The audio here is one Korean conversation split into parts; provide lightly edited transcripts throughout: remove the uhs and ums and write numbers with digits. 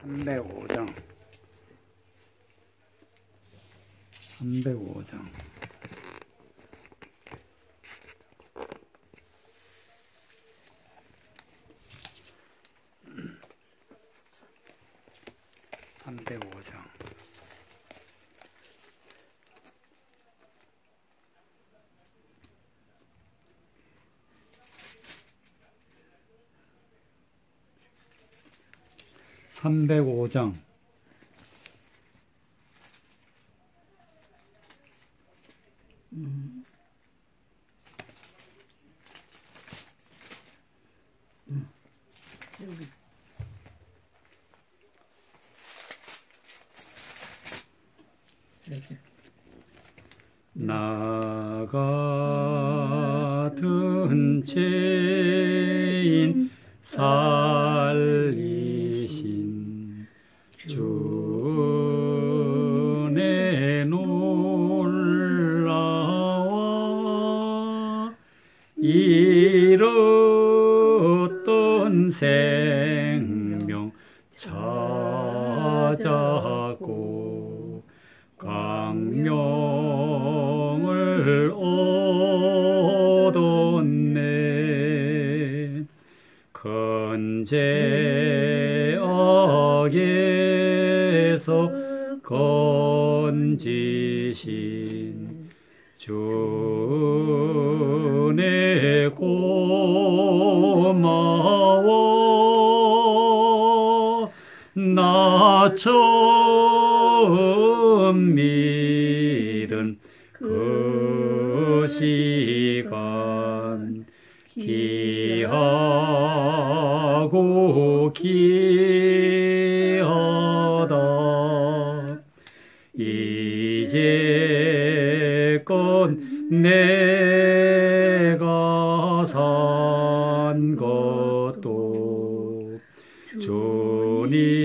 305장 305장 305장 305장 나 같은 죄인 살리신 주의 놀라와 잃었던 생명 찾았고 광명을 얻었네. 건재악에서 건지신 주네 고마워. 나 처음 믿은 그 시간 귀하고 귀하다. 이제껏 내가 산 것도 주님의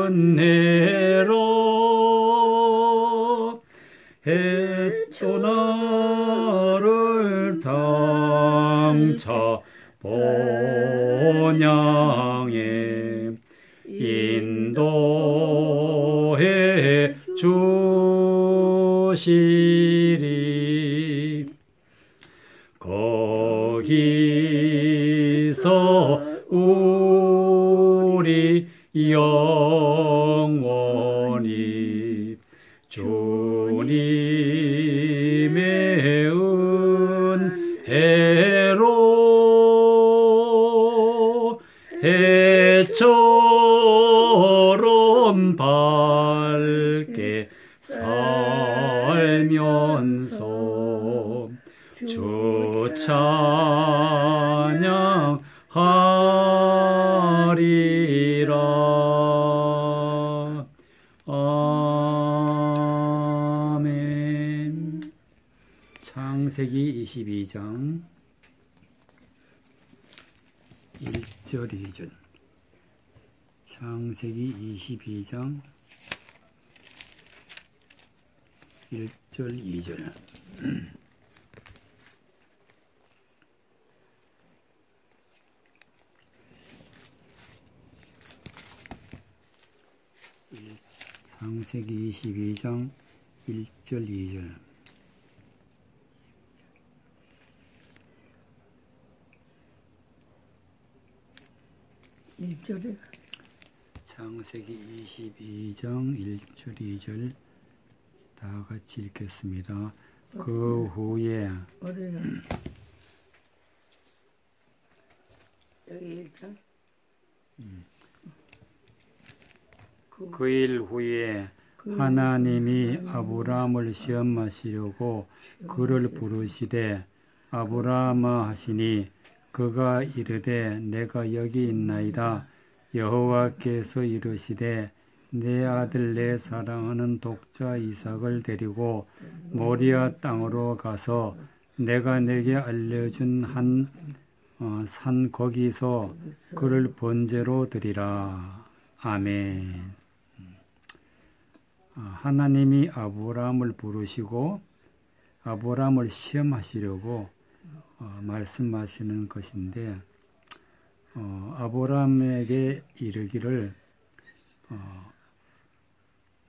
은혜로. 해도 나를 상차 본향에 인도해 주시리. 거기서 우리 영원히 주님의 은혜로 해처럼 밝게 살면서 주 찬양하리라. 아멘. 창세기 22장 1절 2절. 창세기 22장 1절 2절. 창세기 22장 1절 2절. 창세기 22장 1절 2절 다 같이 읽겠습니다. 그 후에 여기 1절. 그 일 후에 하나님이 아브라함을 시험하시려고 그를 부르시되 아브라함아 하시니 그가 이르되 내가 여기 있나이다. 여호와께서 이르시되 내 아들 내 사랑하는 독자 이삭을 데리고 모리아 땅으로 가서 내가 내게 알려준 한 산 거기서 그를 번제로 드리라. 아멘. 하나님이 아브라함을 부르시고 아브라함을 시험하시려고 말씀하시는 것인데, 아브라함에게 이르기를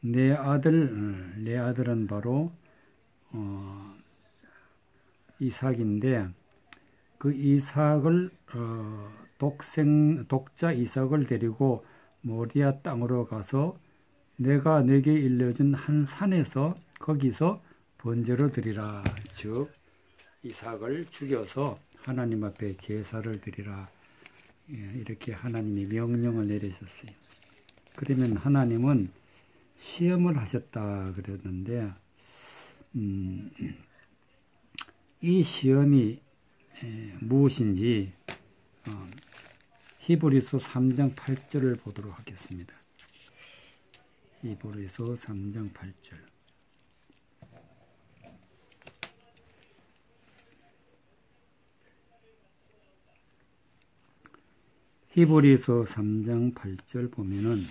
내 아들은 바로 이삭인데 그 이삭을 독자 이삭을 데리고 모리아 땅으로 가서 내가 내게 일러준 한 산에서 거기서 번제로 드리라. 즉 이삭을 죽여서 하나님 앞에 제사를 드리라. 이렇게 하나님이 명령을 내리셨어요. 그러면 하나님은 시험을 하셨다 그랬는데 이 시험이 무엇인지 히브리서 3장 8절을 보도록 하겠습니다. 히브리서 3장 8절. 히브리서 3장 8절 보면은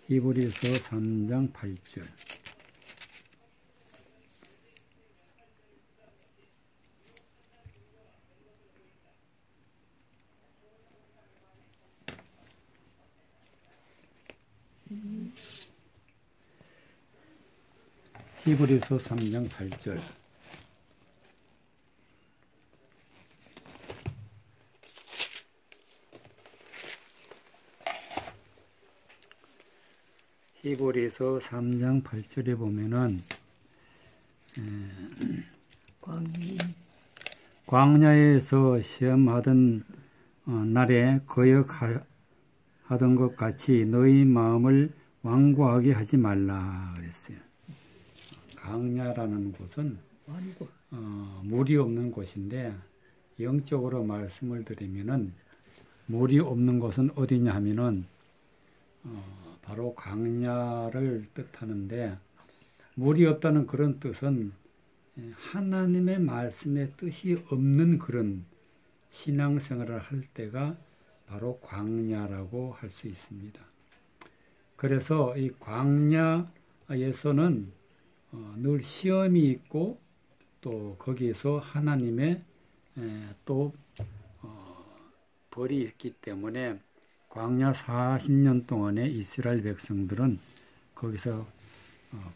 히브리서 3장 8절. 히브리서 3장 8절. 히브리서 3장 8절에 보면은 광야에서 시험하던 날에 거역하던 것 같이 너희 마음을 완고하게 하지 말라 그랬어요. 광야라는 곳은 물이 없는 곳인데 영적으로 말씀을 드리면은 물이 없는 곳은 어디냐 하면은 바로 광야를 뜻하는데 물이 없다는 그런 뜻은 하나님의 말씀의 뜻이 없는 그런 신앙생활을 할 때가 바로 광야라고 할 수 있습니다. 그래서 이 광야에서는 늘 시험이 있고 또 거기에서 하나님의 또 벌이 있기 때문에 광야 40년 동안에 이스라엘 백성들은 거기서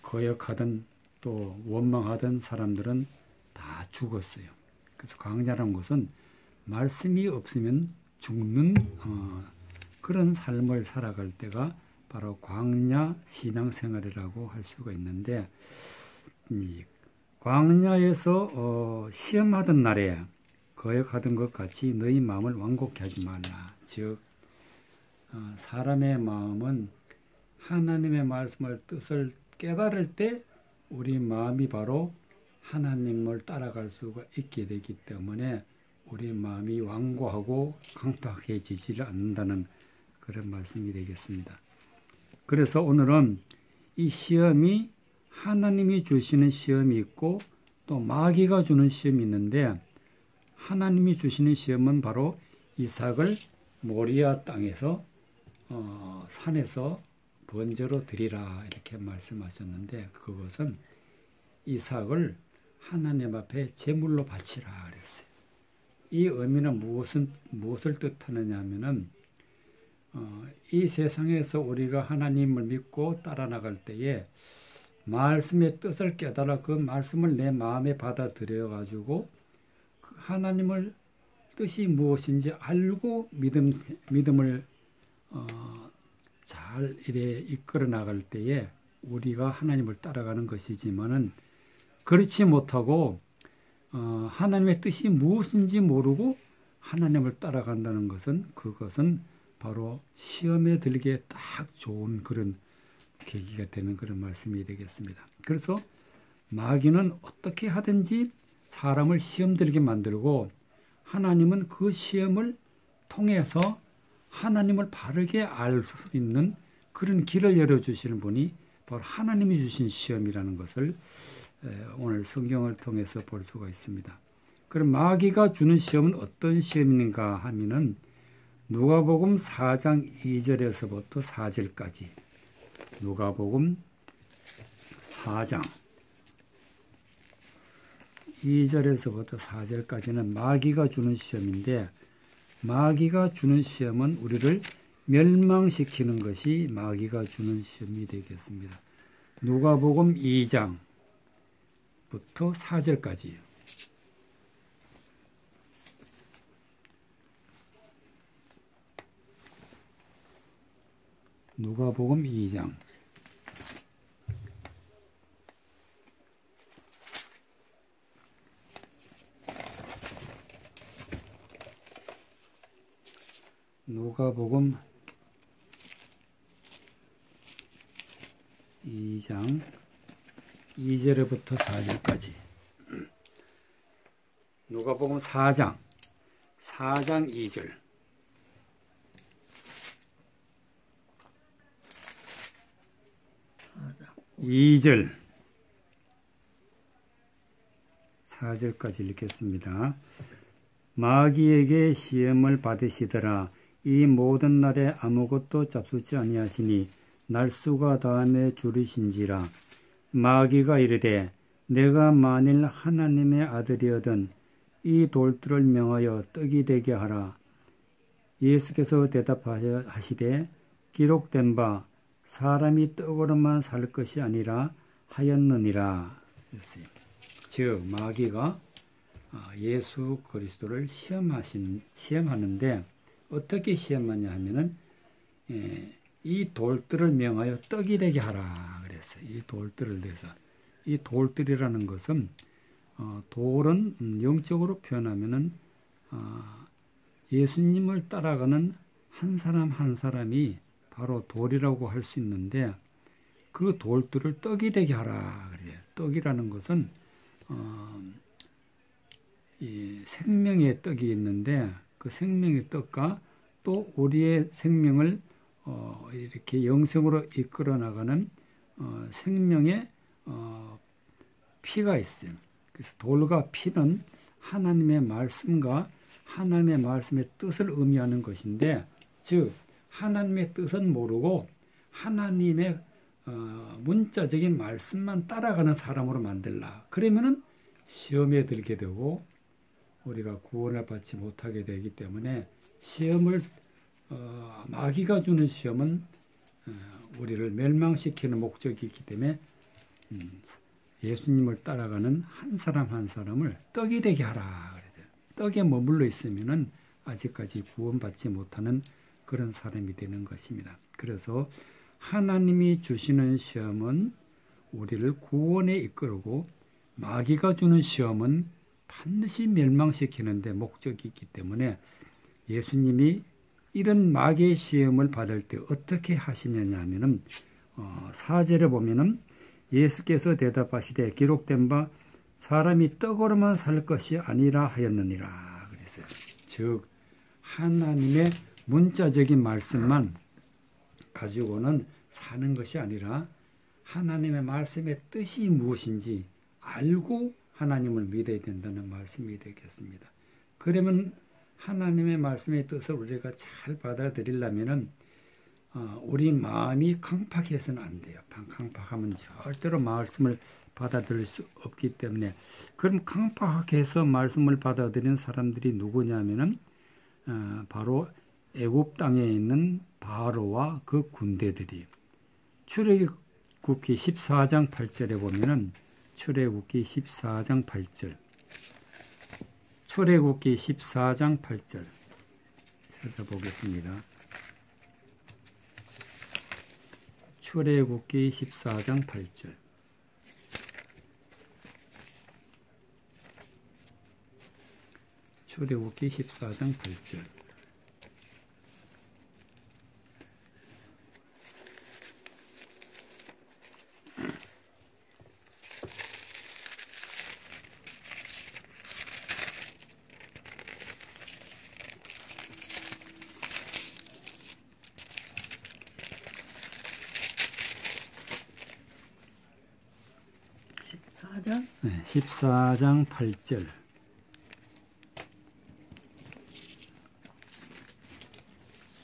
거역하던 또 원망하던 사람들은 다 죽었어요. 그래서 광야라는 것은 말씀이 없으면 죽는 그런 삶을 살아갈 때가 바로 광야 신앙생활이라고 할 수가 있는데 이 광야에서 시험하던 날에 거역하던 것 같이 너희 마음을 완곡케 하지 말라. 즉 사람의 마음은 하나님의 말씀을 뜻을 깨달을 때 우리 마음이 바로 하나님을 따라갈 수가 있게 되기 때문에 우리 마음이 완고하고 강팍해지지 않는다는 그런 말씀이 되겠습니다. 그래서 오늘은 이 시험이 하나님이 주시는 시험이 있고 또 마귀가 주는 시험이 있는데 하나님이 주시는 시험은 바로 이삭을 모리아 땅에서 산에서 번제로 드리라 이렇게 말씀하셨는데 그것은 이삭을 하나님 앞에 제물로 바치라 그랬어요. 이 의미는 무엇을 뜻하느냐 하면은 이 세상에서 우리가 하나님을 믿고 따라 나갈 때에 말씀의 뜻을 깨달아 그 말씀을 내 마음에 받아들여 가지고 하나님을 뜻이 무엇인지 알고 믿음을 잘 이래 이끌어 나갈 때에 우리가 하나님을 따라가는 것이지만은 그렇지 못하고 하나님의 뜻이 무엇인지 모르고 하나님을 따라간다는 것은 그것은 바로 시험에 들기에 딱 좋은 그런 계기가 되는 그런 말씀이 되겠습니다. 그래서 마귀는 어떻게 하든지 사람을 시험 들게 만들고 하나님은 그 시험을 통해서 하나님을 바르게 알 수 있는 그런 길을 열어주시는 분이 바로 하나님이 주신 시험이라는 것을 오늘 성경을 통해서 볼 수가 있습니다. 그럼 마귀가 주는 시험은 어떤 시험인가 하면은 누가복음 4장 2절에서부터 4절까지 누가복음 4장 2절에서부터 4절까지는 마귀가 주는 시험인데, 마귀가 주는 시험은 우리를 멸망시키는 것이 마귀가 주는 시험이 되겠습니다. 누가복음 2장부터 4절까지요. 누가복음 2장 누가복음 2장 2절부터 4절까지. 누가복음 4장 2절. 2절 4절까지 읽겠습니다. 마귀에게 시험을 받으시더라. 이 모든 날에 아무것도 잡수지 아니하시니 날수가 다음에 줄이신지라. 마귀가 이르되 내가 만일 하나님의 아들이거든 이 돌들을 명하여 떡이 되게 하라. 예수께서 대답하시되 기록된 바 사람이 떡으로만 살 것이 아니라 하였느니라. 즉 마귀가 예수 그리스도를 시험하는데 어떻게 시험하냐 하면은 이 돌들을 명하여 떡이 되게 하라 그랬어요. 이 돌들을 내서, 이 돌들이라는 것은 돌은 영적으로 표현하면은 예수님을 따라가는 한 사람 한 사람이 바로 돌이라고 할 수 있는데, 그 돌들을 떡이 되게 하라 그래요. 떡이라는 것은 이 생명의 떡이 있는데, 그 생명의 떡과 또 우리의 생명을 이렇게 영생으로 이끌어 나가는 생명의 피가 있어요. 그래서 돌과 피는 하나님의 말씀과 하나님의 말씀의 뜻을 의미하는 것인데, 즉 하나님의 뜻은 모르고 하나님의 문자적인 말씀만 따라가는 사람으로 만들라. 그러면은 시험에 들게 되고 우리가 구원을 받지 못하게 되기 때문에, 시험을 마귀가 주는 시험은 우리를 멸망시키는 목적이 있기 때문에 예수님을 따라가는 한 사람 한 사람을 떡이 되게 하라 그래요. 떡에 머물러 있으면은 아직까지 구원받지 못하는 그런 사람이 되는 것입니다. 그래서 하나님이 주시는 시험은 우리를 구원에 이끌고, 마귀가 주는 시험은 반드시 멸망시키는 데 목적이 있기 때문에, 예수님이 이런 마귀의 시험을 받을 때 어떻게 하시느냐 하면은 4절에 보면은 예수께서 대답하시되 기록된 바 사람이 떡으로만 살 것이 아니라 하였느니라 그랬어요. 즉 하나님의 문자적인 말씀만 가지고는 사는 것이 아니라 하나님의 말씀의 뜻이 무엇인지 알고 하나님을 믿어야 된다는 말씀이 되겠습니다. 그러면 하나님의 말씀의 뜻을 우리가 잘 받아들이려면은 우리 마음이 강팍해서는 안 돼요. 강팍하면 절대로 말씀을 받아들일 수 없기 때문에, 그럼 강팍해서 말씀을 받아들이는 사람들이 누구냐면은 바로 애굽 땅에 있는 바로와 그 군대들이. 출애굽기 14장 8절에 보면은 출애굽기 14장 8절. 출애굽기 14장 8절 찾아보겠습니다. 출애굽기 14장 8절. 출애굽기 14장 8절. 네, 14장 8절.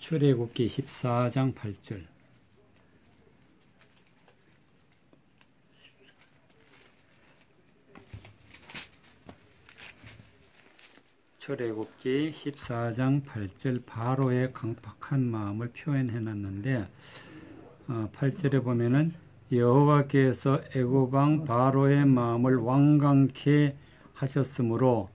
출애굽기 14장 8절. 출애굽기 14장 8절 바로의 강팍한 마음을 표현해 놨는데 8절에 보면은 여호와께서 애굽 왕 바로의 마음을 완강케 하셨으므로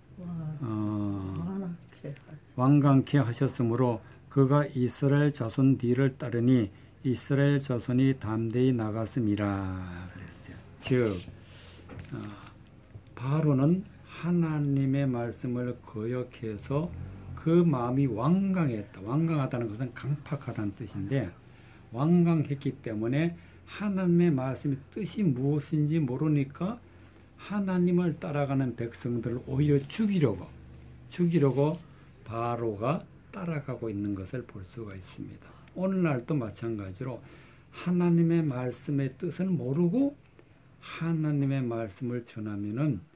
그가 이스라엘 자손 뒤를 따르니 이스라엘 자손이 담대히 나갔음이라 그랬어요. 즉 바로는 하나님의 말씀을 거역해서 그 마음이 완강했다. 완강하다는 것은 강팍하다는 뜻인데 완강했기 때문에 하나님의 말씀의 뜻이 무엇인지 모르니까 하나님을 따라가는 백성들을 오히려 죽이려고 바로가 따라가고 있는 것을 볼 수가 있습니다. 오늘날도 마찬가지로 하나님의 말씀의 뜻은 모르고 하나님의 말씀을 전하면은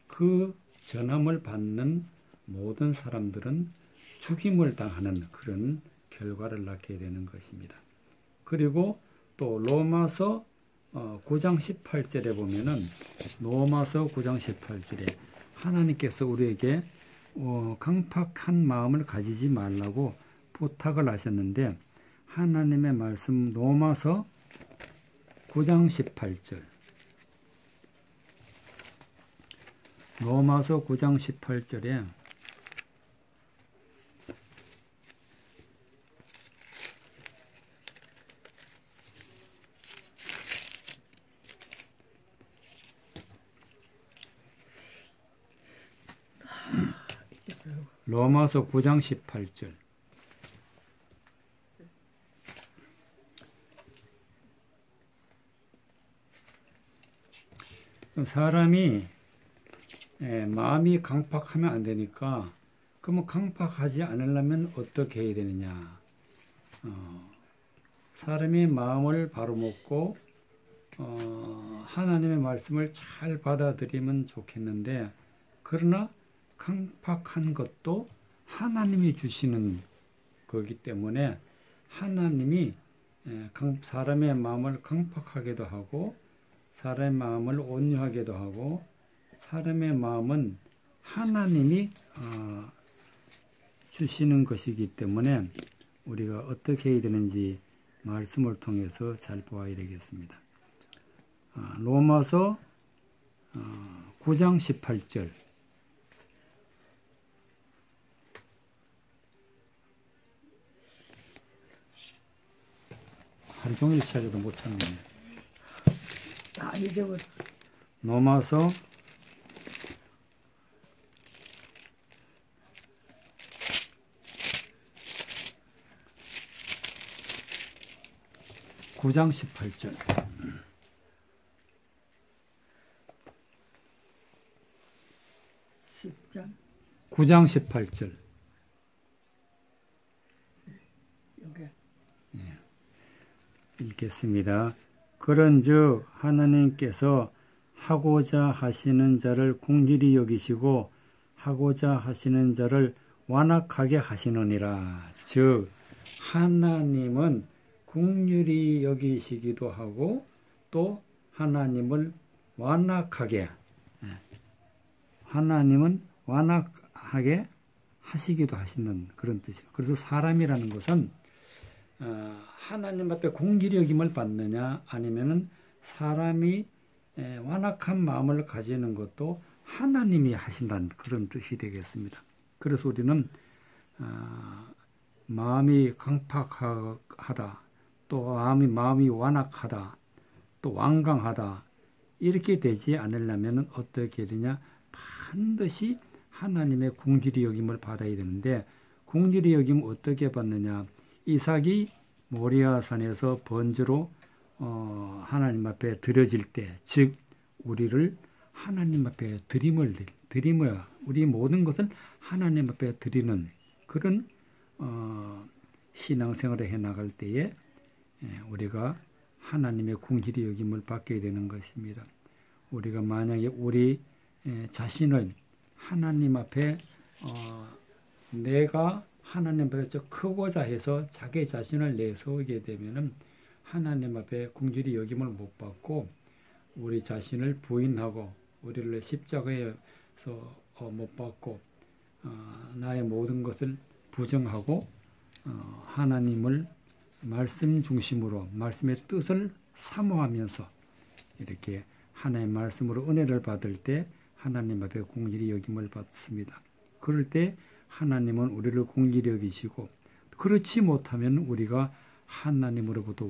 그 전함을 받는 모든 사람들은 죽임을 당하는 그런 결과를 낳게 되는 것입니다. 그리고 또 로마서 9장 18절에 보면은 로마서 9장 18절에 하나님께서 우리에게 강팍한 마음을 가지지 말라고 부탁을 하셨는데 하나님의 말씀 로마서 9장 18절 로마서 9장 18절에 로마서 9장 18절 사람이 마음이 강팍하면 안 되니까 그러면 강팍하지 않으려면 어떻게 해야 되느냐 사람의 마음을 바로 먹고 하나님의 말씀을 잘 받아들이면 좋겠는데 그러나 강팍한 것도 하나님이 주시는 거기 때문에 하나님이 사람의 마음을 강팍하게도 하고 사람의 마음을 온유하게도 하고 사람의 마음은 하나님이 주시는 것이기 때문에 우리가 어떻게 해야 되는지 말씀을 통해서 잘 보아야 되겠습니다. 로마서 9장 18절 하루 종일 찾아도 못 찾네. 로마서 9장 18절 9장 18절 읽겠습니다. 그런즉 하나님께서 하고자 하시는 자를 긍휼히 여기시고 하고자 하시는 자를 완악하게 하시느니라. 즉 하나님은 긍휼히 여기시기도 하고 또 하나님은 완악하게 하시기도 하시는 그런 뜻이에요. 그래서 사람이라는 것은 하나님 앞에 긍휼히 여김을 받느냐 아니면은 사람이 완악한 마음을 가지는 것도 하나님이 하신다는 그런 뜻이 되겠습니다. 그래서 우리는 마음이 강팍하다 또 마음이 완악하다 또 완강하다 이렇게 되지 않으려면 어떻게 되냐 반드시 하나님의 긍휼히 여김을 받아야 되는데 긍휼히 여김을 어떻게 받느냐 이삭이 모리아산에서 번제로 하나님 앞에 드려질 때, 즉 우리를 하나님 앞에 드림을 우리 모든 것을 하나님 앞에 드리는 그런 신앙생활을 해나갈 때에 우리가 하나님의 긍휼히 여김을 받게 되는 것입니다. 우리가 만약에 우리 자신을 하나님 앞에 내가 하나님 앞에 저 크고자 해서 자기 자신을 내세우게 되면은 하나님 앞에 긍휼히 여김을 못 받고 우리 자신을 부인하고 우리를 십자가에서 못 받고 나의 모든 것을 부정하고 하나님을 말씀 중심으로 말씀의 뜻을 사모하면서 이렇게 하나님의 말씀으로 은혜를 받을 때 하나님 앞에 공의히 여김을 받습니다. 그럴 때 하나님은 우리를 공의히 여기시고, 그렇지 못하면 우리가 하나님으로부터